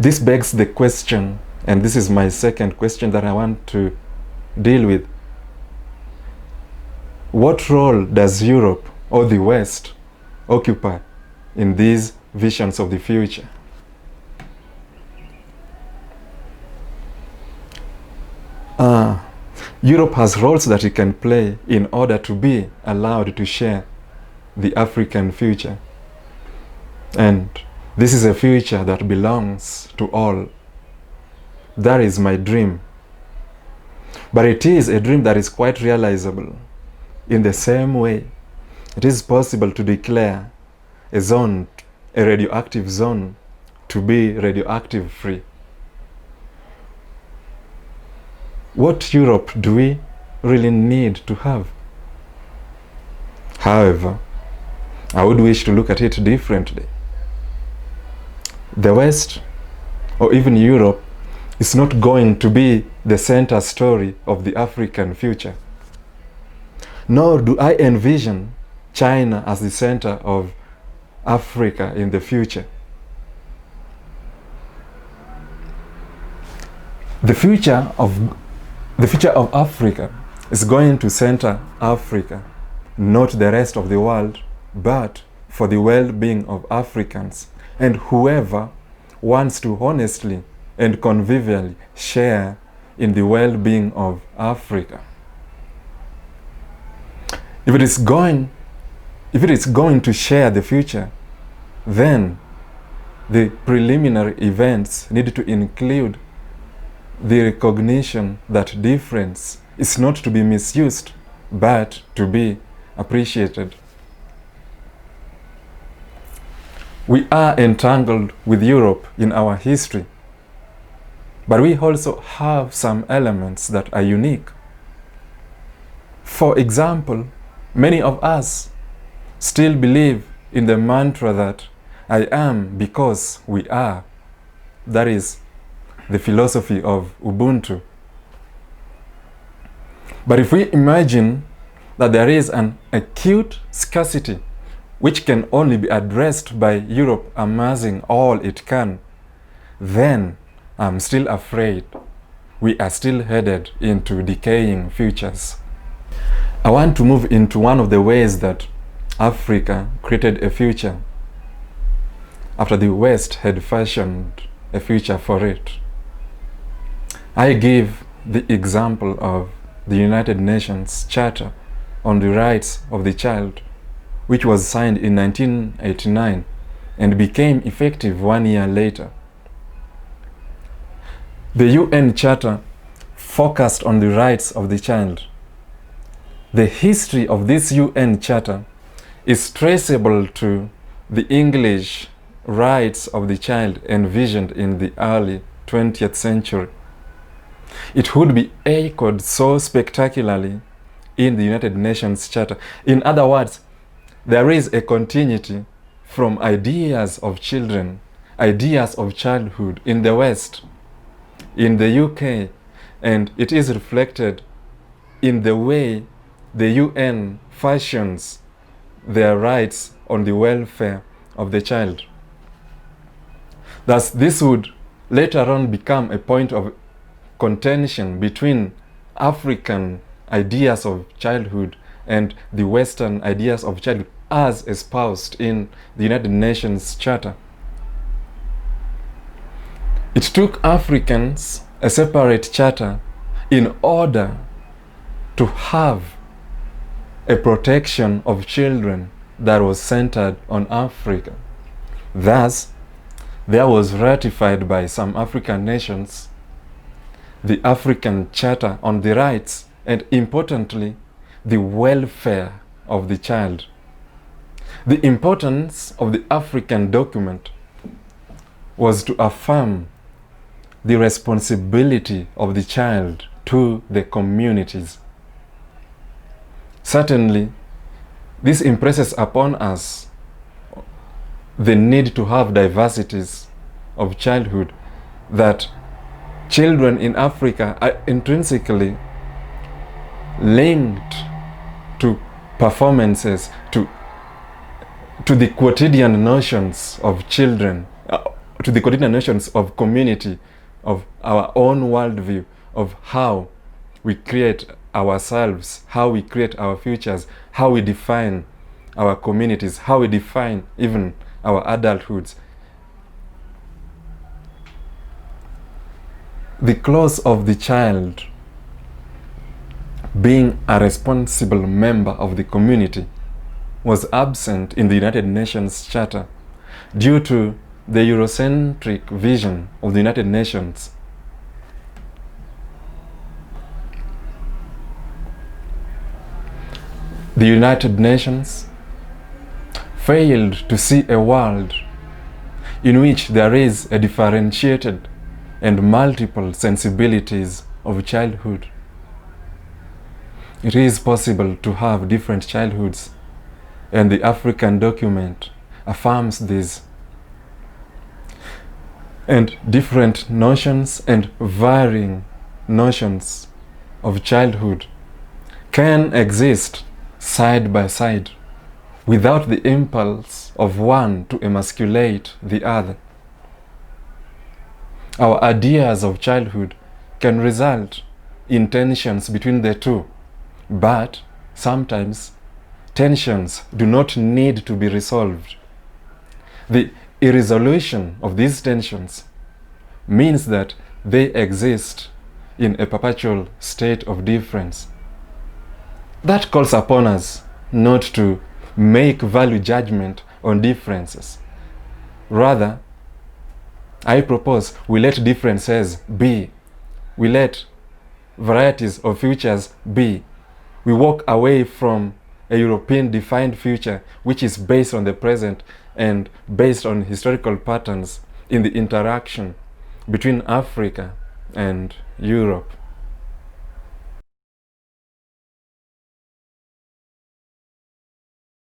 This begs the question, and this is my second question that I want to deal with. What role does Europe or the West occupy in these visions of the future? Europe has roles that it can play in order to be allowed to share the African future. And this is a future that belongs to all. That is my dream. But it is a dream that is quite realizable. In the same way, it is possible to declare a zone, a radioactive zone, to be radioactive free. What Europe do we really need to have? However, I would wish to look at it differently. The West, or even Europe, is not going to be the center story of the African future. Nor do I envision China as the center of Africa in the future. The future of Africa is going to center Africa, not the rest of the world, but for the well-being of Africans and whoever wants to honestly and convivially share in the well-being of Africa. If it is going to share the future, then the preliminary events need to include the recognition that difference is not to be misused, but to be appreciated. We are entangled with Europe in our history, but we also have some elements that are unique. For example, many of us still believe in the mantra that I am because we are. That is the philosophy of Ubuntu. But if we imagine that there is an acute scarcity which can only be addressed by Europe amassing all it can, then I'm still afraid we are still headed into decaying futures. I want to move into one of the ways that Africa created a future after the West had fashioned a future for it. I give the example of the United Nations Charter on the Rights of the Child, which was signed in 1989 and became effective 1 year later. The UN Charter focused on the rights of the child. The history of this UN Charter is traceable to the English rights of the child envisioned in the early 20th century. It would be echoed so spectacularly in the United Nations Charter. In other words, there is a continuity from ideas of children, ideas of childhood in the West, in the UK, and it is reflected in the way the UN fashions their rights on the welfare of the child. Thus, this would later on become a point of contention between African ideas of childhood and the Western ideas of childhood as espoused in the United Nations Charter. It took Africans a separate charter in order to have a protection of children that was centered on Africa. Thus, there was ratified by some African nations the African Charter on the Rights and, importantly, the welfare of the child. The importance of the African document was to affirm the responsibility of the child to the communities. Certainly, this impresses upon us the need to have diversities of childhood, that children in Africa are intrinsically linked to performances, to the quotidian notions of children, to the colonial notions of community, of our own worldview, of how we create ourselves, how we create our futures, how we define our communities, how we define even our adulthoods. The clause of the child being a responsible member of the community was absent in the United Nations Charter due to the Eurocentric vision of the United Nations. The United Nations failed to see a world in which there is a differentiated and multiple sensibilities of childhood. It is possible to have different childhoods, and the African document affirms this. And different notions and varying notions of childhood can exist side by side without the impulse of one to emasculate the other. Our ideas of childhood can result in tensions between the two, but sometimes tensions do not need to be resolved. The irresolution of these tensions means that they exist in a perpetual state of difference. That calls upon us not to make value judgment on differences. Rather, I propose we let differences be. We let varieties of futures be. We walk away from a European defined future which is based on the present and based on historical patterns in the interaction between Africa and Europe.